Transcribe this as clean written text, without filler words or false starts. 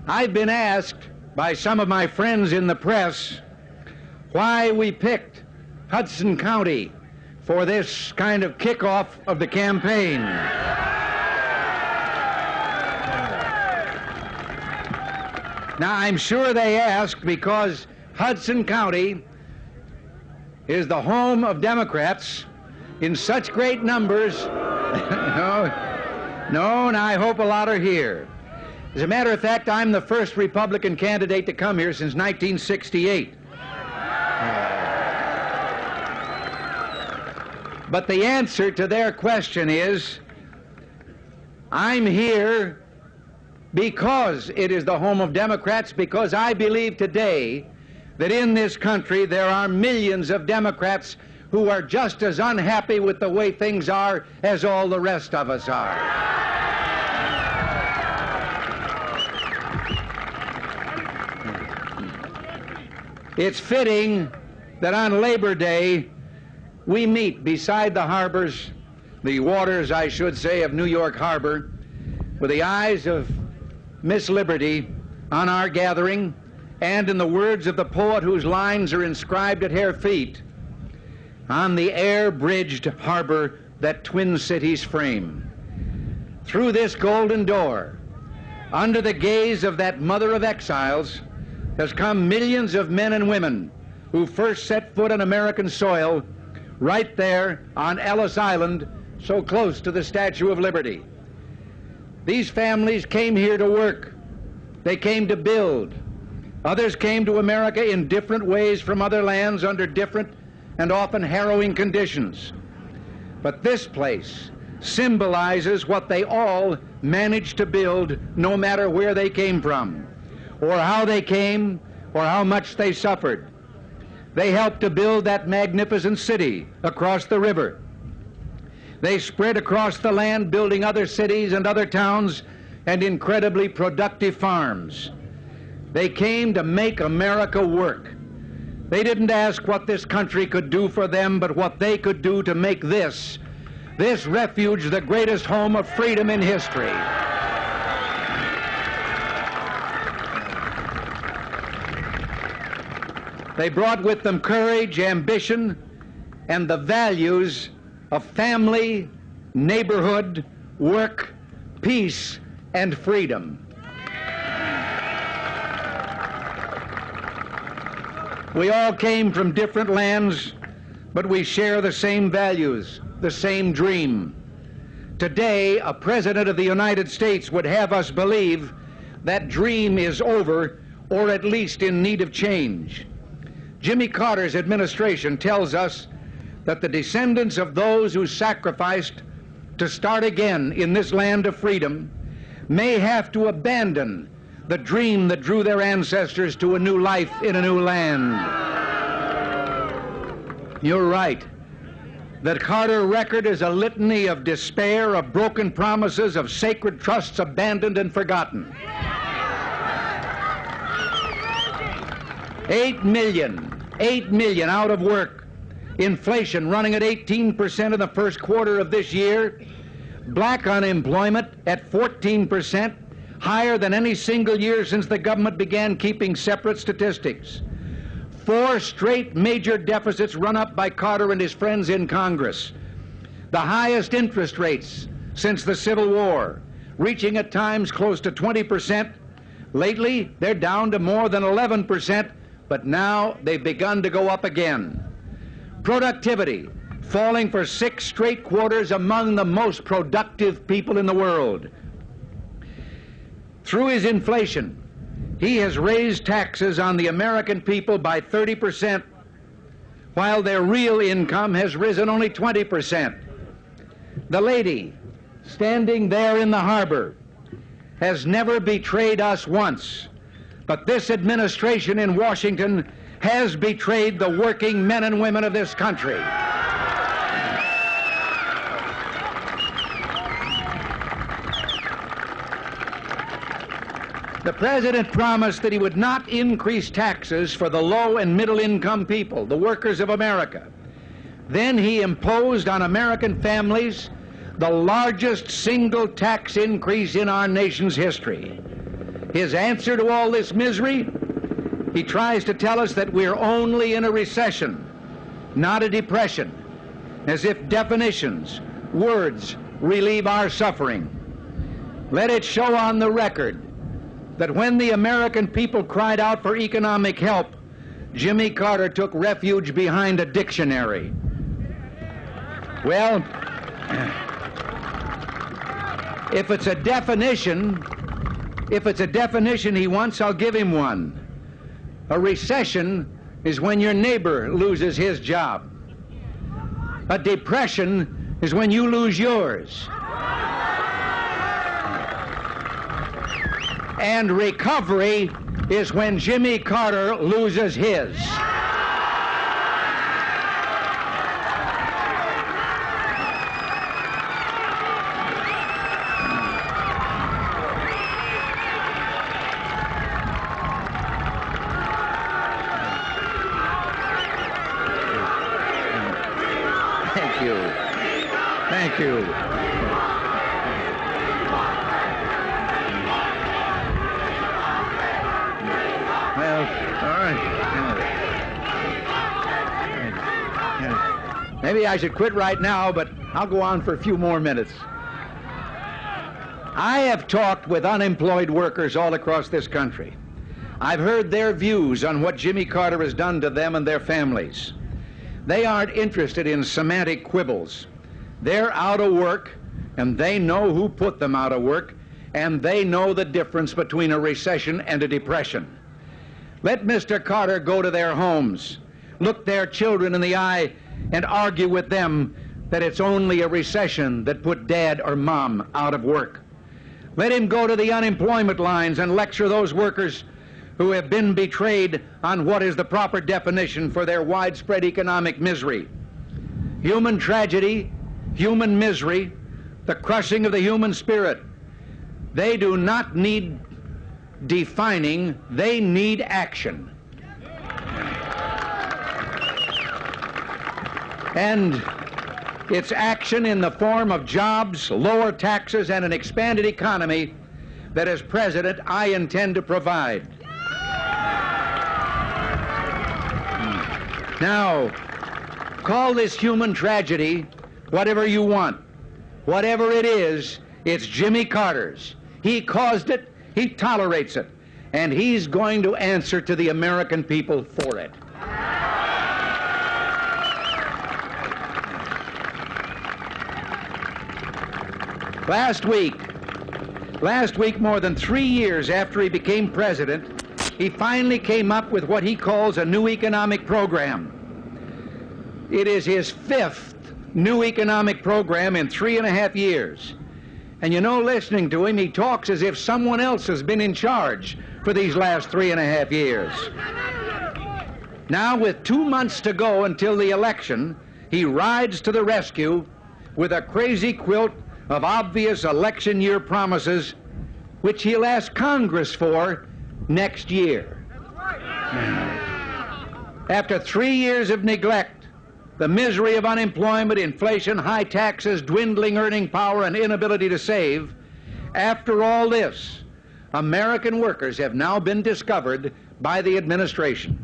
I've been asked by some of my friends in the press why we picked Hudson County for this kind of kickoff of the campaign. Now, I'm sure they ask because Hudson County is the home of Democrats in such great numbers. No, and I hope a lot are here. As a matter of fact, I'm the first Republican candidate to come here since 1968. But the answer to their question is, I'm here because it is the home of Democrats, because I believe today that in this country there are millions of Democrats who are just as unhappy with the way things are as all the rest of us are. It's fitting that on Labor Day we meet beside the harbors, the waters, I should say, of New York Harbor, with the eyes of Miss Liberty on our gathering, and in the words of the poet whose lines are inscribed at her feet, on the air-bridged harbor that twin cities frame. Through this golden door, under the gaze of that mother of exiles, has come millions of men and women who first set foot on American soil right there on Ellis Island, so close to the Statue of Liberty. These families came here to work. They came to build. Others came to America in different ways from other lands under different and often harrowing conditions. But this place symbolizes what they all managed to build, no matter where they came from, or how they came, or how much they suffered. They helped to build that magnificent city across the river. They spread across the land, building other cities and other towns and incredibly productive farms. They came to make America work. They didn't ask what this country could do for them, but what they could do to make this refuge the greatest home of freedom in history. They brought with them courage, ambition, and the values of family, neighborhood, work, peace, and freedom. We all came from different lands, but we share the same values, the same dream. Today, a president of the United States would have us believe that dream is over, or at least in need of change. Jimmy Carter's administration tells us that the descendants of those who sacrificed to start again in this land of freedom may have to abandon the dream that drew their ancestors to a new life in a new land. You're right. The Carter record is a litany of despair, of broken promises, of sacred trusts abandoned and forgotten. 8 million out of work, inflation running at 18% in the first quarter of this year, black unemployment at 14%, higher than any single year since the government began keeping separate statistics. 4 straight major deficits run up by Carter and his friends in Congress. The highest interest rates since the Civil War, reaching at times close to 20%. Lately, they're down to more than 11%, but now they've begun to go up again. Productivity falling for 6 straight quarters among the most productive people in the world. Through his inflation, he has raised taxes on the American people by 30%, while their real income has risen only 20%. The lady standing there in the harbor has never betrayed us once, but this administration in Washington has betrayed the working men and women of this country. The president promised that he would not increase taxes for the low and middle income people, the workers of America. Then he imposed on American families the largest single tax increase in our nation's history. His answer to all this misery, he tries to tell us that we're only in a recession, not a depression, as if definitions, words, relieve our suffering. Let it show on the record that when the American people cried out for economic help, Jimmy Carter took refuge behind a dictionary. Well, if it's a definition he wants, I'll give him one. A recession is when your neighbor loses his job. A depression is when you lose yours. And recovery is when Jimmy Carter loses his. Thank you. Thank you. Well, all right. Maybe I should quit right now, but I'll go on for a few more minutes. I have talked with unemployed workers all across this country. I've heard their views on what Jimmy Carter has done to them and their families. They aren't interested in semantic quibbles. They're out of work, and they know who put them out of work, and they know the difference between a recession and a depression. Let Mr. Carter go to their homes, look their children in the eye, and argue with them that it's only a recession that put dad or mom out of work. Let him go to the unemployment lines and lecture those workers who have been betrayed on what is the proper definition for their widespread economic misery. Human tragedy, human misery, the crushing of the human spirit. They do not need defining, they need action. And it's action in the form of jobs, lower taxes, and an expanded economy that, as president, I intend to provide. Now, call this human tragedy whatever you want. Whatever it is, it's Jimmy Carter's. He caused it, he tolerates it, and he's going to answer to the American people for it. Last week, more than 3 years after he became president, he finally came up with what he calls a new economic program. It is his 5th new economic program in 3.5 years. And you know, listening to him, he talks as if someone else has been in charge for these last 3.5 years. Now, with 2 months to go until the election, he rides to the rescue with a crazy quilt of obvious election year promises, which he'll ask Congress for next year. After 3 years of neglect, the misery of unemployment, inflation, high taxes, dwindling earning power, and inability to save, after all this, American workers have now been discovered by the administration.